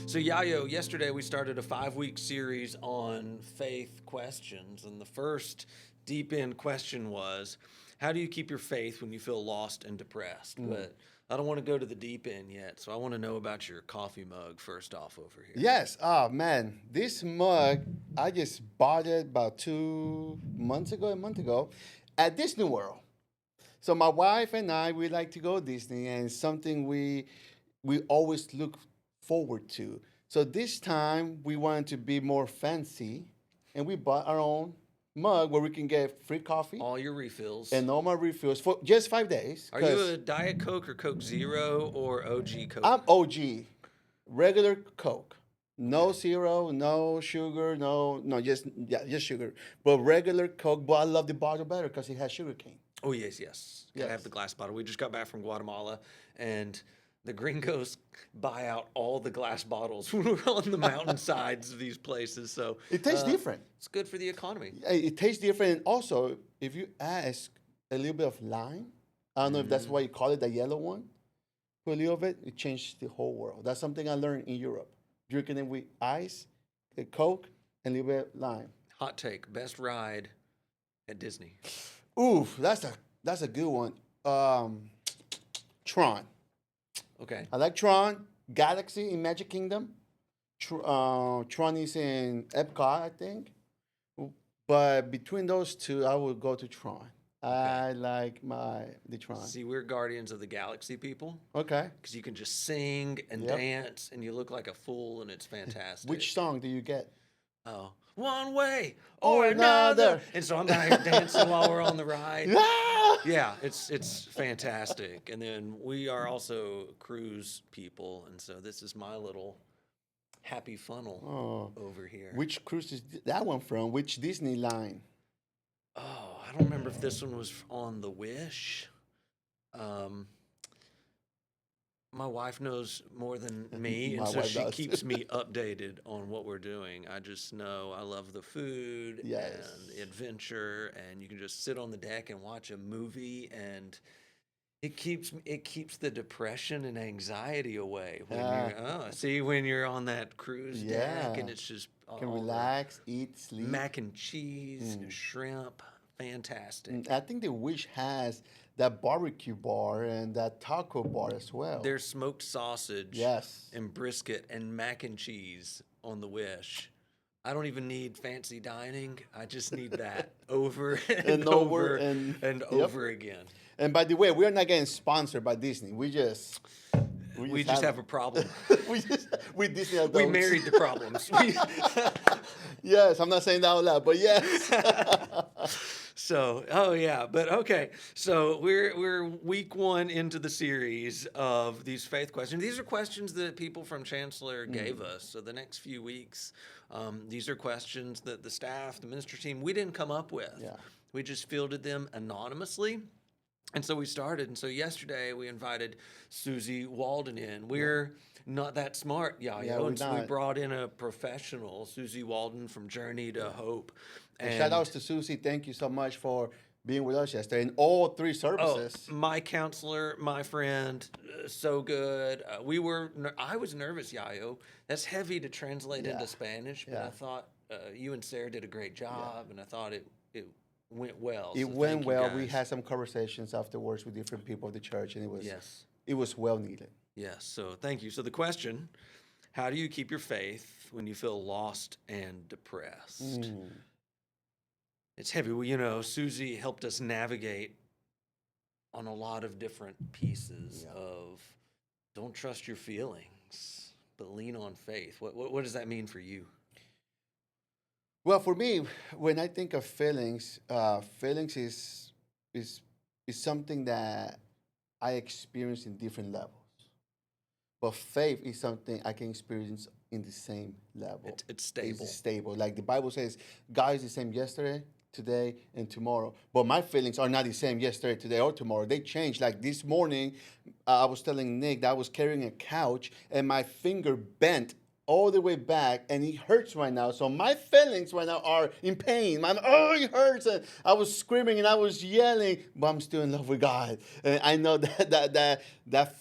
So, Yayo, yesterday we started a 5-week series on faith questions. And the first deep end question was, how do you keep your faith when you feel lost and depressed? But I don't want to go to the deep end yet. So, I want to know about your coffee mug first off over here. Yes. Oh man, this mug I just bought it about 2 months ago, a month ago, at Disney World. So my wife and I we like to go Disney, and it's something we always look forward to. So this time we wanted to be more fancy, and we bought our own mug where we can get free coffee All your refills. and no more refills for just 5 days. Are you a Diet Coke or Coke Zero or OG Coke? I'm OG, regular Coke. No zero, no sugar, just sugar. But regular Coke. But I love the bottle better because it has sugar cane. Oh, yes. Gotta have Yes. the glass bottle. We just got back from Guatemala, and the gringos buy out all the glass bottles when we're on the mountainsides of these places. So It tastes different. it's good for the economy. It tastes different. And also, if you ask a little bit of lime, I don't know if that's why you call it the yellow one, put a little of it, it changed the whole world. That's something I learned in Europe. Drinking it with ice, a Coke, and a little bit of lime. Hot take: best ride at Disney. Oof, that's a good one. Tron. Okay. I like Tron. Galaxy in Magic Kingdom. Tron is in Epcot, I think. But between those two, I would go to Tron. I like the Tron. See, we're Guardians of the Galaxy people Okay. because you can just sing and Yep. dance, and you look like a fool, and it's fantastic. Which song do you get? Oh, one way Or or another. another. And so I'm out here dancing while we're on the ride. Ah! Yeah, it's fantastic. And then we are also cruise people, and so this is my little happy funnel Oh, over here. which cruise is that one from? Which Disney line? Oh, I don't remember if this one was on the Wish. Um, my wife knows more than me, and My so wife she does. keeps me updated on what we're doing. I just know I love the food Yes. and the adventure, and you can just sit on the deck and watch a movie, and it keeps the depression and anxiety away when when you're on that cruise deck, and Yeah. it's just Can all the relax, eat, sleep. mac and cheese, shrimp, fantastic. I think the Wish has that barbecue bar and that taco bar as well. There's smoked sausage Yes. and brisket and mac and cheese on the Wish. I don't even need fancy dining. I just need that over and, And over over and- and yep. over again. And by the way, we are not getting sponsored by Disney. We just have a problem. we Disney adults. We married the problems. Yes, I'm not saying that out loud, but yes. So, oh yeah, but okay. So we're week 1 into the series of these faith questions. These are questions that people from Chancellor gave us. So the next few weeks, these are questions that the staff, the ministry team, we didn't come up with. Yeah. We just fielded them anonymously. And so we started. And so yesterday we invited Susie Walden in. We're not that smart, Yayo. Yeah, we're and so we not. brought in a professional, Susie Walden from Journey to Hope. And shout outs to Susie. Thank you so much for being with us yesterday in all 3 services. My counselor, my friend, so good. I was nervous, Yayo. That's heavy to translate Yeah. into Spanish, but Yeah. I thought you and Sarah did a great job, and I thought it went well. It so went thank you well. We guys. had some conversations afterwards with different people of the church, and Yes. it was well needed. Yes. So thank you. So the question: how do you keep your faith when you feel lost and depressed? It's heavy. Well, Susie helped us navigate on a lot of different pieces of don't trust your feelings, but lean on faith. What does that mean for you? Well, for me, when I think of feelings, feelings is something that I experience in different levels. But faith is something I can experience in the same level. It's stable. It's stable. Like the Bible says, God is the same yesterday, today, and tomorrow. But my feelings are not the same yesterday, today, or tomorrow. They change. Like this morning, I was telling Nick that I was carrying a couch and my finger bent all the way back, and it hurts right now. So my feelings right now are in pain. Oh, it hurts. And I was screaming and I was yelling, but I'm still in love with God. And I know that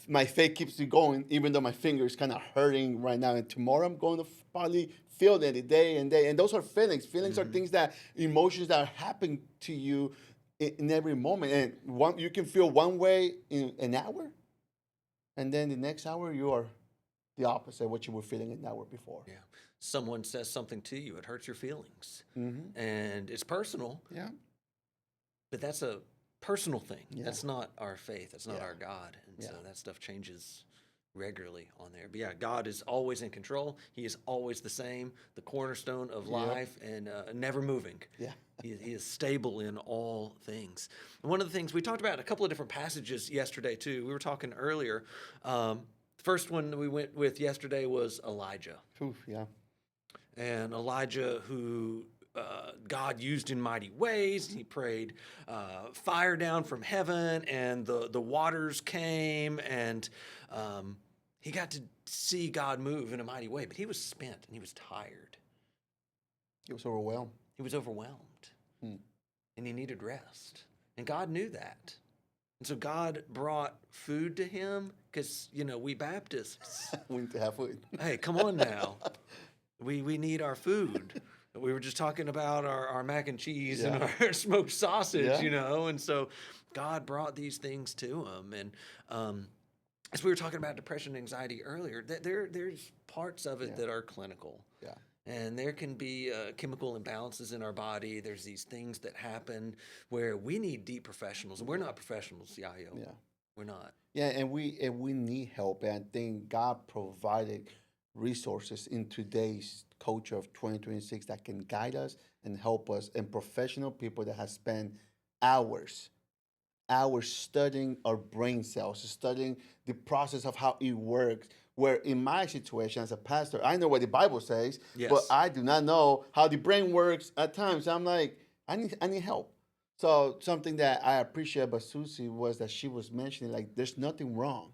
my faith keeps me going, even though my finger is kind of hurting right now. And tomorrow I'm going to probably feel that day and day. And those are feelings. Feelings are things emotions that happen to you in every moment. And you can feel one way in an hour, and then the next hour you are the opposite of what you were feeling an hour before. Yeah. Someone says something to you, it hurts your feelings. Mm-hmm. And it's personal, Yeah. but that's a personal thing. Yeah. That's not our faith. That's not Yeah. our God. And so Yeah. that stuff changes regularly on there. But yeah, God is always in control. He is always the same, the cornerstone of life, and never moving. Yeah. He is stable in all things. And one of the things we talked about a couple of different passages yesterday too. We were talking earlier. First one that we went with yesterday was Elijah. Oof, yeah. And Elijah, who God used in mighty ways. He prayed fire down from heaven, and the waters came, and he got to see God move in a mighty way. But he was spent, and he was tired. He was overwhelmed. He was overwhelmed, and he needed rest. And God knew that. And so God brought food to him because, we Baptists, We need to have food. hey, come on now. We need our food. We were just talking about our mac and cheese and our smoked sausage, and so God brought these things to him. And as we were talking about depression and anxiety earlier, there's parts of it that are clinical. Yeah. And there can be chemical imbalances in our body. There's these things that happen where we need deep professionals. And we're not professionals, Yayo. Yeah. We're not. Yeah, and we need help. And I think God provided resources in today's culture of 2026 that can guide us and help us, and professional people that have spent hours studying our brain cells, studying the process of how it works. Where in my situation as a pastor, I know what the Bible says, but I do not know how the brain works at times. I'm like, I need help. So something that I appreciate about Susie was that she was mentioning, like, there's nothing wrong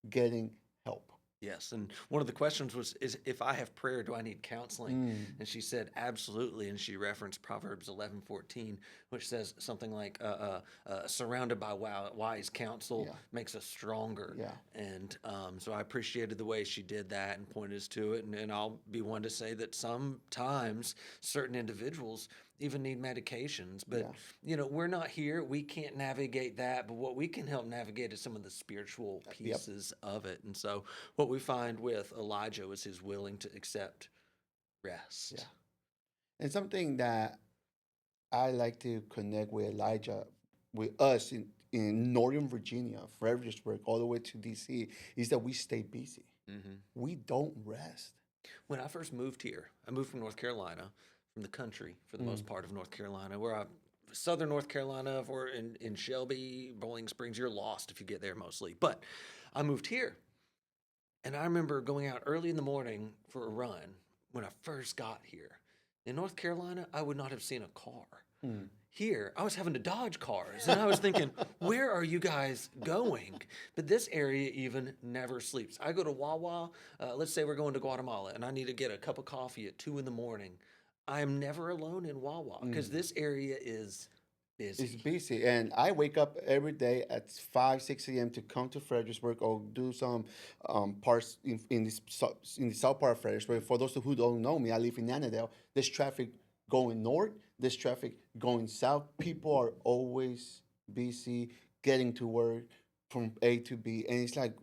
getting help. Yes, and one of the questions was, is if I have prayer, do I need counseling? And she said, absolutely, and she referenced Proverbs 11:14, which says something like, surrounded by wise counsel makes us stronger. Yeah. And so I appreciated the way she did that and pointed us to it, and I'll be one to say that sometimes certain individuals even need medications, but we're not here. We can't navigate that, but what we can help navigate is some of the spiritual pieces of it. And so what we find with Elijah was his willing to accept rest. Yeah. And something that I like to connect with Elijah, with us in Northern Virginia, Fredericksburg, all the way to DC, is that we stay busy. Mm-hmm. We don't rest. When I first moved here, I moved from North Carolina, from the country for the most part of North Carolina, where southern North Carolina, or in Shelby, Bowling Springs, you're lost if you get there mostly. But I moved here, and I remember going out early in the morning for a run when I first got here. In North Carolina, I would not have seen a car. Here, I was having to dodge cars, and I was thinking, where are you guys going? But this area even never sleeps. I go to Wawa, let's say we're going to Guatemala, and I need to get a cup of coffee at 2 a.m. I am never alone in Wawa because this area is busy. It's busy, and I wake up every day at 5, 6 a.m. to come to Fredericksburg or do some parts in the south part of Fredericksburg. For those who don't know me, I live in Annandale. There's traffic going north. There's traffic going south. People are always busy getting to work from A to B, and it's like,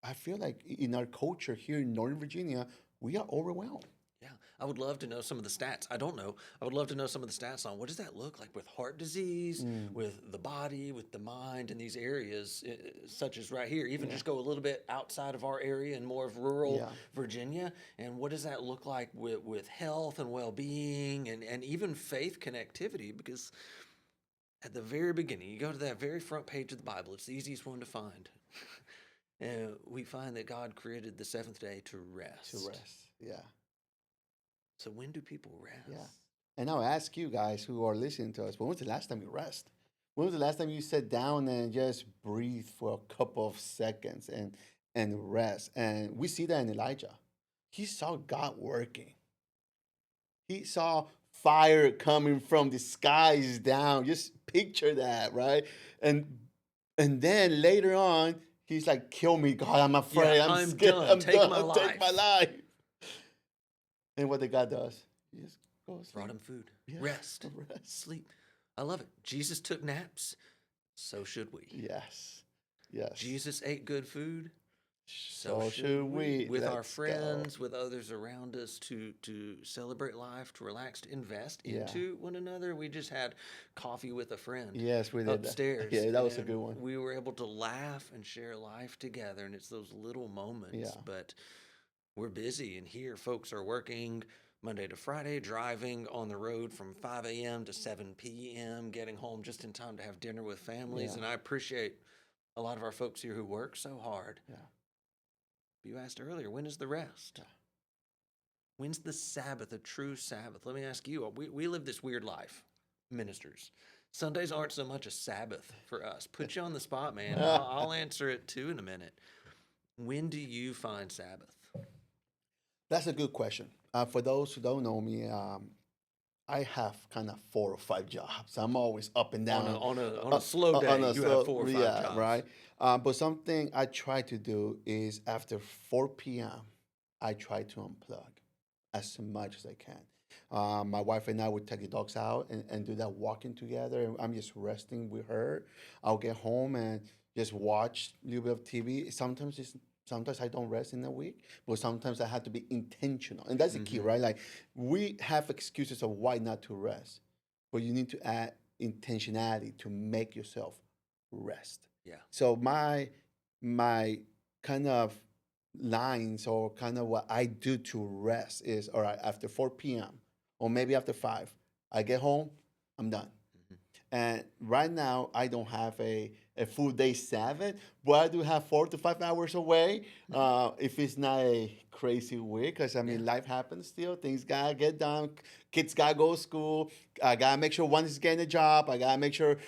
I feel like in our culture here in Northern Virginia, we are overwhelmed. Yeah, I would love to know some of the stats. I don't know. I would love to know some of the stats on what does that look like with heart disease, with the body, with the mind in these areas, such as right here. Even just go a little bit outside of our area and more of rural Virginia. And what does that look like with health and well-being and even faith connectivity? Because at the very beginning, you go to that very front page of the Bible. It's the easiest one to find. And we find that God created the seventh day to rest. To rest, yeah. So when do people rest? Yeah. And I'll ask you guys who are listening to us, when was the last time you rest? When was the last time you sat down and just breathe for a couple of seconds and rest? And we see that in Elijah. he saw God working. He saw fire coming from the skies down. Just picture that, right? And and then later on, he's like, "Kill me, God! I'm Yeah, afraid. I'm I'm scared. done. I'm Take done. my Take my life. life." And what the God does, he just goes, Brought him food, yeah, rest, rest. sleep. I love it. Jesus took naps. So should we. Yes, yes. Jesus ate good food. So So should we. With our Let's go. friends, with others around us, to celebrate life, to relax, to invest Yeah. into one another. We just had coffee with a friend Yes, we did that. upstairs. Yeah, that was a and good one. We were able to laugh and share life together, and it's those little moments. Yeah. But we're busy, and here folks are working Monday to Friday, driving on the road from 5 a.m. to 7 p.m., getting home just in time to have dinner with families. Yeah. And I appreciate a lot of our folks here who work so hard. Yeah. You asked earlier, when is the rest? Yeah. When's the Sabbath, a true Sabbath? Let me ask you, we live this weird life, ministers. Sundays aren't so much a Sabbath for us. Put you on the spot, man. I'll answer it too in a minute. When do you find Sabbath? That's a good question. For those who don't know me, I have kind of 4 or 5 jobs. I'm always up and down. On a slow day, you have 4 or 5 yeah, jobs. right. But something I try to do is after 4 p.m., I try to unplug as much as I can. My wife and I would take the dogs out and do that walking together. And I'm just resting with her. I'll get home and just watch a little bit of TV. Sometimes I don't rest in a week, but sometimes I have to be intentional. And that's the key, right? Like we have excuses of why not to rest, but you need to add intentionality to make yourself rest. Yeah. So my kind of lines or kind of what I do to rest is all right, after 4 p.m. or maybe after 5, I get home, I'm done. And right now, I don't have a full day Sabbath, but I do have 4 to 5 hours away. If it's not a crazy week, because I mean, life happens still. Things gotta get done. Kids gotta go to school. I gotta make sure one is getting a job. I gotta make sure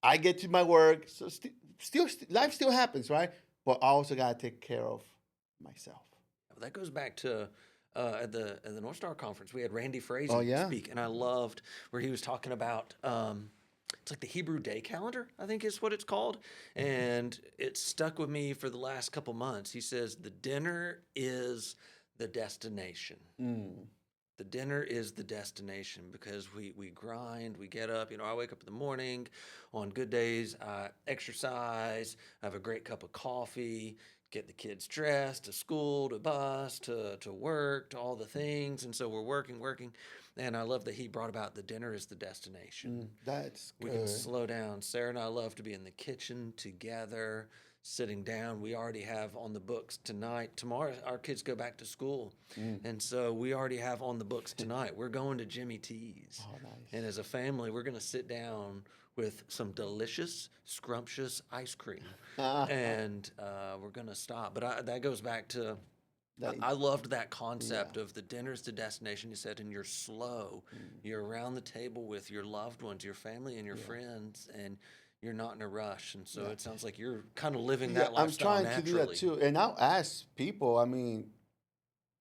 I get to my work. So life still happens, right? But I also gotta take care of myself. That goes back to at the North Star Conference. We had Randy Frazee speak, and I loved where he was talking about. It's like the Hebrew day calendar, I think is what it's called. And it stuck with me for the last couple months. He says, the dinner is the destination. The dinner is the destination because we grind, we get up. I wake up in the morning. On good days, I exercise. I have a great cup of coffee, get the kids dressed, to school, to bus, to work, to all the things. And so we're working. And I love that he brought about the dinner is the destination. That's good. We can slow down. Sarah and I love to be in the kitchen together, sitting down. We already have on the books tonight. Tomorrow, our kids go back to school. And so we already have on the books tonight. We're going to Jimmy T's. Oh, nice. And as a family, we're going to sit down with some delicious, scrumptious ice cream. And we're going to stop. But that goes back to... I loved that concept of the dinner's the destination. You said, and you're slow. You're around the table with your loved ones, your family, and your friends, and you're not in a rush. And so it sounds like you're kind of living that lifestyle I'm trying naturally. to do that too. And I'll ask people, I mean,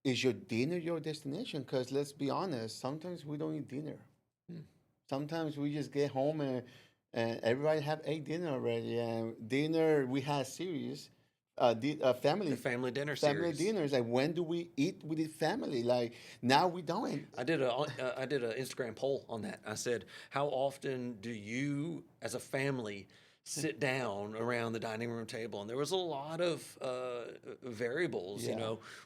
is your dinner your destination? Because let's be honest, sometimes we don't eat dinner. Sometimes we just get home and everybody have ate dinner already. And dinner, we had series. The family dinner series. dinners. Like when do we eat with the family? Like now we don't. I did an Instagram poll on that. I said, how often do you, as a family, sit down around the dining room table? And there was a lot of variables.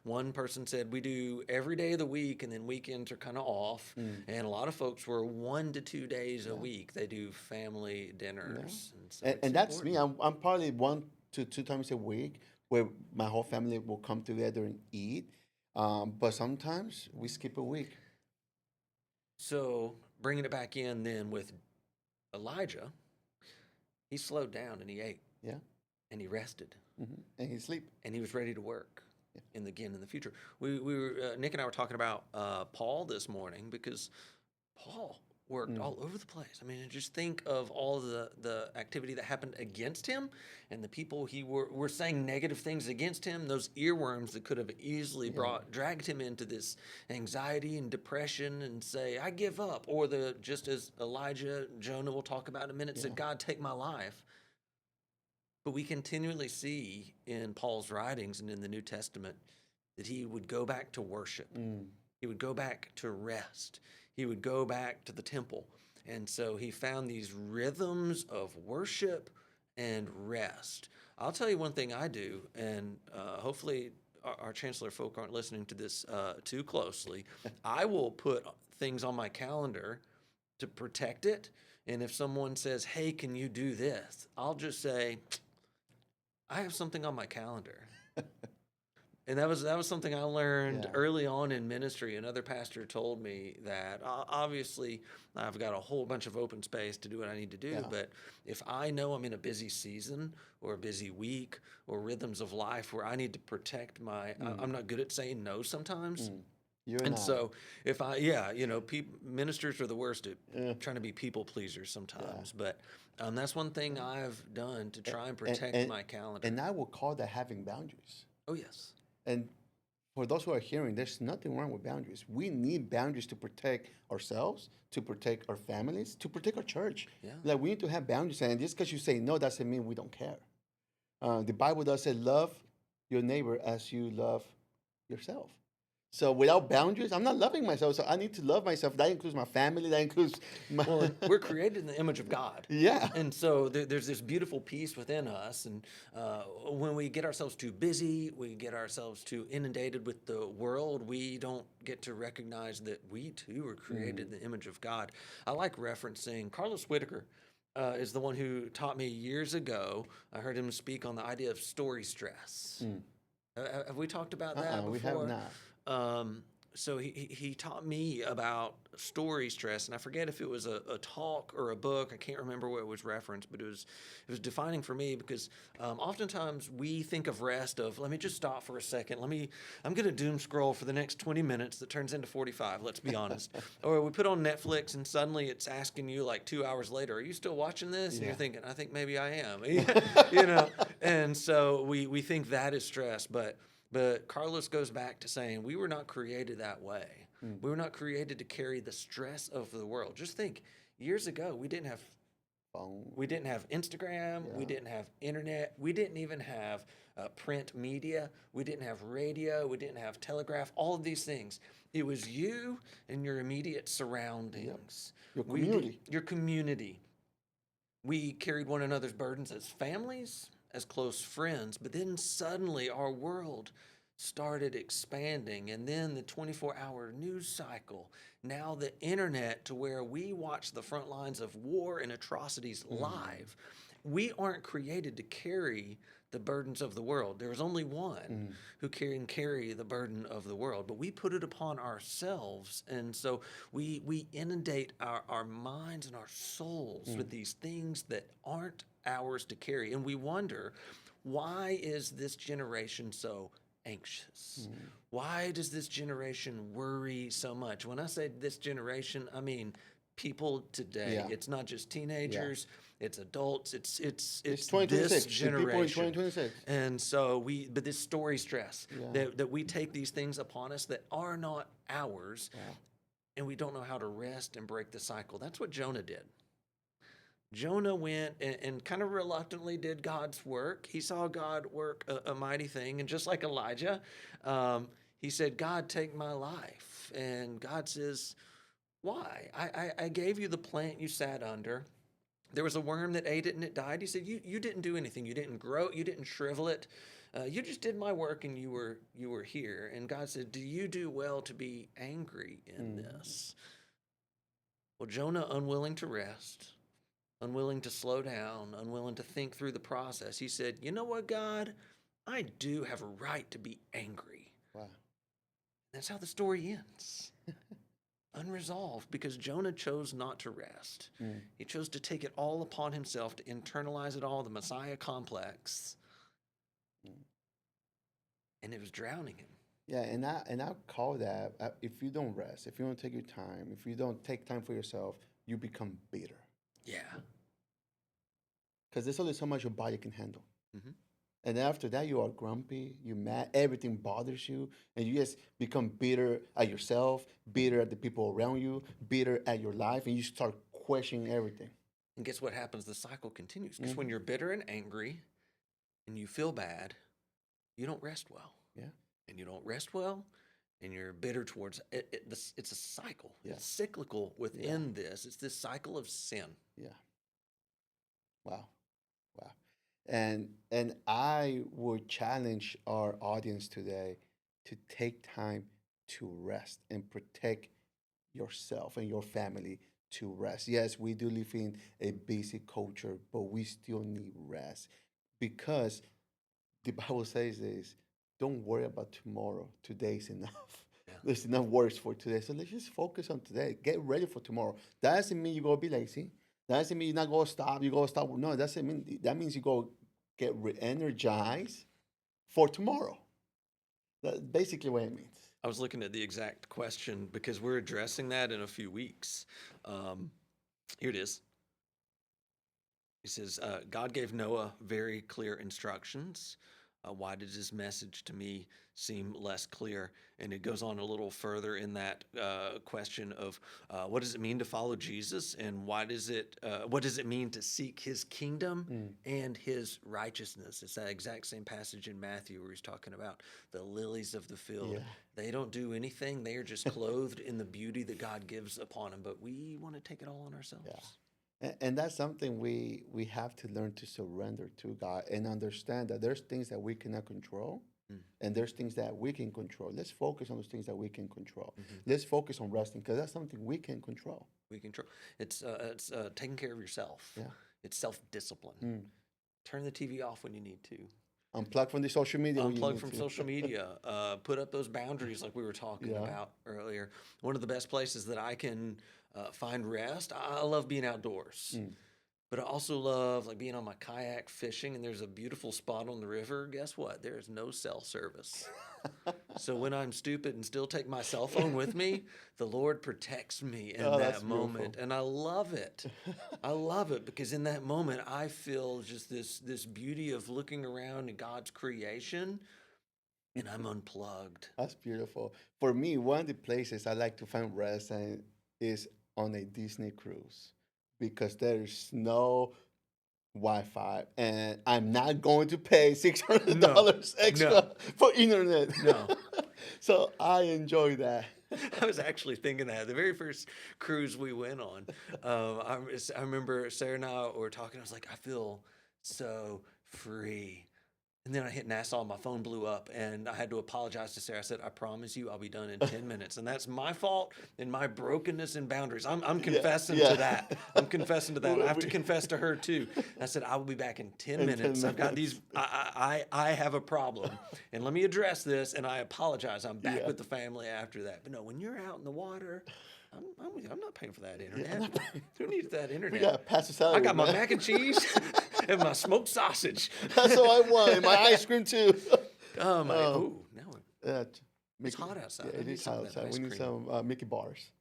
One person said we do every day of the week, and then weekends are kind of off. And a lot of folks were 1 to 2 days a week they do family dinners. And that's me. I'm probably 1 to 2 times a week where my whole family will come together and eat. But sometimes we skip a week. So bringing it back in then with Elijah, he slowed down and he ate. Yeah. And he rested. And he sleep. And he was ready to work in the future. We were Nick and I were talking about Paul this morning because Paul worked all over the place. I mean, just think of all the activity that happened against him and the people were saying negative things against him, those earworms that could have easily dragged him into this anxiety and depression and say, I give up. Or just as Jonah will talk about in a minute, said, God, take my life. But we continually see in Paul's writings and in the New Testament that he would go back to worship. He would go back to rest. He would go back to the temple. And so he found these rhythms of worship and rest. I'll tell you one thing I do, and hopefully our Chancellor folk aren't listening to this too closely. I will put things on my calendar to protect it. And if someone says, hey, can you do this? I'll just say, I have something on my calendar. And that was something I learned early on in ministry. Another pastor told me that obviously I've got a whole bunch of open space to do what I need to do. But if I know I'm in a busy season or a busy week or rhythms of life where I need to protect I'm not good at saying no sometimes. So if ministers are the worst at trying to be people pleasers sometimes. But that's one thing I've done to try and protect my calendar. And I will call that having boundaries. Oh, yes. And for those who are hearing, there's nothing wrong with boundaries. We need boundaries to protect ourselves, to protect our families, to protect our church. Yeah. Like we need to have boundaries. And just because you say no doesn't mean we don't care. The Bible does say love your neighbor as you love yourself. So without boundaries, I'm not loving myself. So I need to love myself. That includes my family. That includes my... Well, we're created in the image of God. Yeah. And so there's this beautiful peace within us. And when we get ourselves too busy, we get ourselves too inundated with the world, we don't get to recognize that we too are created in the image of God. I like referencing Carlos Whitaker. Is the one who taught me years ago. I heard him speak on the idea of story stress. Have we talked about that before? We have not. So he taught me about story stress, and I forget if it was a talk or a book. I can't remember where it was referenced, but it was defining for me because oftentimes we think of rest of, let me just stop for a second. I'm going to doom scroll for the next 20 minutes that turns into 45, let's be honest. Or we put on Netflix and suddenly it's asking you like 2 hours later, are you still watching this? And you're thinking, I think maybe I am. And so we think that is stress, but Carlos goes back to saying we were not created that way. We were not created to carry the stress of the world. Just think, years ago, we didn't have phone. We didn't have Instagram. We didn't have internet. We didn't even have print media. We didn't have radio. We didn't have telegraph. All of these things. It was you and your immediate surroundings. Your community. Your community. We carried one another's burdens as families, as close friends, but then suddenly our world started expanding, and then the 24-hour news cycle, now the internet, to where we watch the front lines of war and atrocities live. We aren't created to carry the burdens of the world. There is only one who can carry the burden of the world, but we put it upon ourselves, and so we inundate our minds and our souls with these things that aren't ours to carry, and we wonder, why is this generation so anxious? Why does this generation worry so much? When I say this generation, I mean people today. It's not just teenagers, it's adults, it's 2026. this generation. People in 2026. And so but this story stress, that we take these things upon us that are not ours, and we don't know how to rest and break the cycle. That's what Jonah did. Jonah went and kind of reluctantly did God's work. He saw God work a mighty thing. And just like Elijah, he said, God, take my life. And God says, why? I gave you the plant you sat under. There was a worm that ate it and it died. He said, you didn't do anything. You didn't grow it. You didn't shrivel it. You just did my work and you were here. And God said, do you do well to be angry in this? Well, Jonah, unwilling to rest, unwilling to slow down, unwilling to think through the process, he said, you know what, God? I do have a right to be angry. Wow. That's how the story ends. Unresolved, because Jonah chose not to rest. He chose to take it all upon himself, to internalize it all, the Messiah complex. And it was drowning him. Yeah, and I call that, if you don't rest, if you don't take your time, if you don't take time for yourself, you become bitter. Yeah. Because there's only so much your body can handle. Hmm. And after that, you are grumpy, you're mad, everything bothers you, and you just become bitter at yourself, bitter at the people around you, bitter at your life, and you start questioning everything. And guess what happens? The cycle continues. Because when Mhm. you're bitter and angry and you feel bad, you don't rest well. Yeah, And you don't rest well, and you're bitter towards it. It's a cycle. yeah, It's cyclical within this. It's this cycle of sin. yeah. Wow, wow. And I would challenge our audience today to take time to rest and protect yourself and your family to rest. Yes, we do live in a busy culture, but we still need rest because the Bible says this, don't worry about tomorrow. Today's enough. Yeah. There's enough worries for today. So let's just focus on today. Get ready for tomorrow. That doesn't mean you're going to be lazy. That doesn't mean you're not going to stop. You're going to stop. No, that means you go get re-energized for tomorrow. That's basically what it means. I was looking at the exact question because we're addressing that in a few weeks. Here it is. He says, God gave Noah very clear instructions. Why did his message to me seem less clear? And it goes on a little further in that question of what does it mean to follow Jesus, and what does it mean to seek his kingdom and his righteousness? It's that exact same passage in Matthew where he's talking about the lilies of the field. Yeah. They don't do anything. They are just clothed in the beauty that God gives upon them, but we want to take it all on ourselves. Yeah. And that's something we have to learn to surrender to God and understand that there's things that we cannot control and there's things that we can control. Let's focus on those things that we can control. Let's focus on resting because that's something we can control. We control. It's taking care of yourself. Yeah. It's self-discipline. Turn the TV off when you need to. Unplug from the social media. when you Unplug need from to. social media. Put up those boundaries like we were talking about earlier. One of the best places that I can find rest. I love being outdoors. But I also love like being on my kayak fishing, and there's a beautiful spot on the river. Guess what? There is no cell service. So when I'm stupid and still take my cell phone with me, the Lord protects me in that's that moment. beautiful. And I love it. I love it because in that moment, I feel just this beauty of looking around at God's creation, and I'm unplugged. That's beautiful. For me, one of the places I like to find rest is on a Disney cruise because there's no Wi-Fi, and I'm not going to pay $600 extra for internet. No. So I enjoy that. I was actually thinking that the very first cruise we went on, I remember Sarah and I were talking. I was like, I feel so free. And then I hit Nassau, my phone blew up, and I had to apologize to Sarah. I said, I promise you I'll be done in 10 minutes. And that's my fault and my brokenness and boundaries. I'm confessing to that. I'm confessing to that. And I have to confess to her too. I said, I will be back in 10 minutes. I've got these, I have a problem. And let me address this, and I apologize. I'm back with the family after that. But no, when you're out in the water, I'm not paying for that internet. Who needs that internet? We got to pass the salary. I got my mac and cheese and my smoked sausage. That's all I want. And my ice cream too. Oh my! Ooh, now It's hot outside. Yeah, I it need is some hot of that outside. ice We need cream. some Mickey bars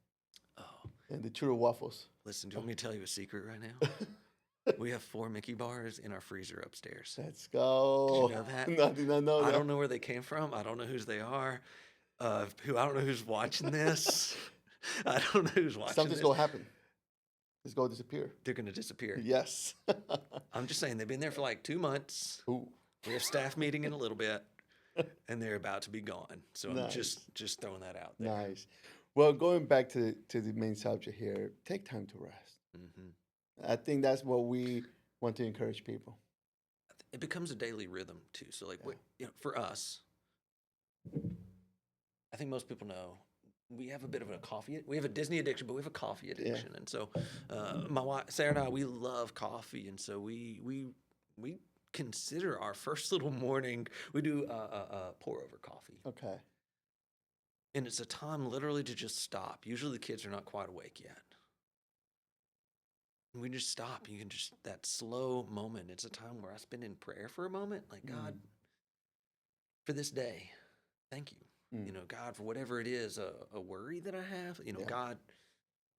Oh, and the churro waffles. listen, do you want me to tell you a secret right now? We have 4 Mickey bars in our freezer upstairs. Let's go. Did you know that? No, I did not know that. I don't know where they came from. I don't know whose they are. I don't know who's watching this. I don't know who's watching Something's this. going to happen. It's going to disappear. They're going to disappear. Yes. I'm just saying they've been there for like 2 months. Ooh. We have staff meeting in a little bit, and they're about to be gone. So I'm Nice. just throwing that out there. Nice. Well, going back to the main subject here, take time to rest. Hmm. I think that's what we want to encourage people. It becomes a daily rhythm too. So like, for us, I think most people know we have a bit of a coffee. We have a Disney addiction, but we have a coffee addiction. And so, my wife Sarah and I, we love coffee, and so we consider our first little morning. We do a pour over coffee, Okay. and it's a time literally to just stop. Usually, the kids are not quite awake yet. And we just stop. You can just that slow moment. It's a time where I spend in prayer for a moment, like God, for this day, thank you. You know, God, for whatever it is, a worry that I have, you know, Yeah. God,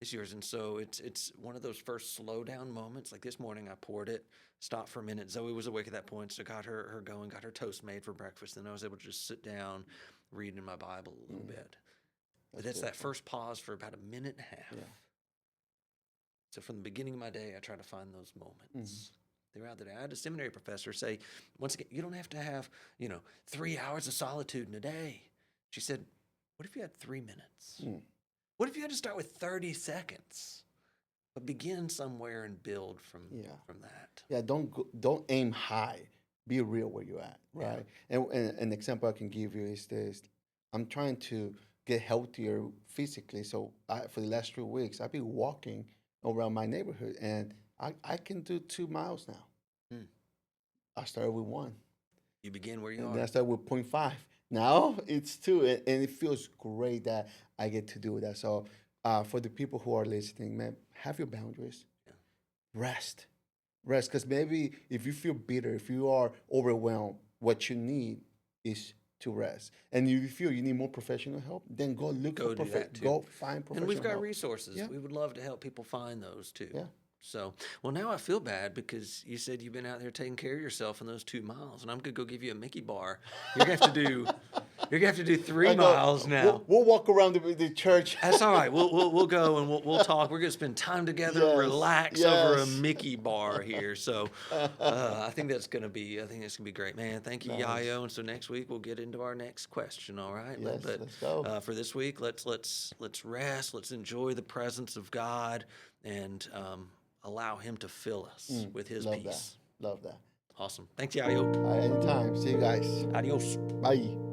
It's yours. And so it's one of those first slow down moments. Like this morning, I poured it, stopped for a minute. Zoe was awake at that point, so got her going, got her toast made for breakfast. Then I was able to just sit down, read in my Bible a little bit. But that's that first pause for about a minute and a half. Yeah. So from the beginning of my day, I try to find those moments throughout the day. I had a seminary professor say, once again, you don't have to have, 3 hours of solitude in a day. She said, what if you had 3 minutes? What if you had to start with 30 seconds? But begin somewhere and build from that. Yeah, don't aim high. Be real where you're at, right? And an example I can give you is this. I'm trying to get healthier physically. So for the last 3 weeks, I've been walking around my neighborhood, and I can do 2 miles now. I started with 1. You begin where you and are. Then I started with 0.5. Now it's 2, and it feels great that I get to do that. So for the people who are listening, man, have your boundaries. Yeah. Rest, because maybe if you feel bitter, if you are overwhelmed, what you need is to rest. And if you feel you need more professional help, then go find professional help. And we've got resources. Yeah. We would love to help people find those too. Yeah. So, well, now I feel bad because you said you've been out there taking care of yourself in those 2 miles, and I'm gonna go give you a Mickey bar. You're gonna have to do 3 miles now. We'll walk around the church. That's all right. We'll go and we'll talk. We're gonna spend time together, relax over a Mickey bar here. So, I think that's gonna be great, man. Thank you, Yayo. And so next week we'll get into our next question. All right. Yes, but let's go. For this week, let's rest. Let's enjoy the presence of God and allow Him to fill us with His peace. Love that. Awesome. Thanks, Yayo. Anytime. See you guys. Adios. Bye.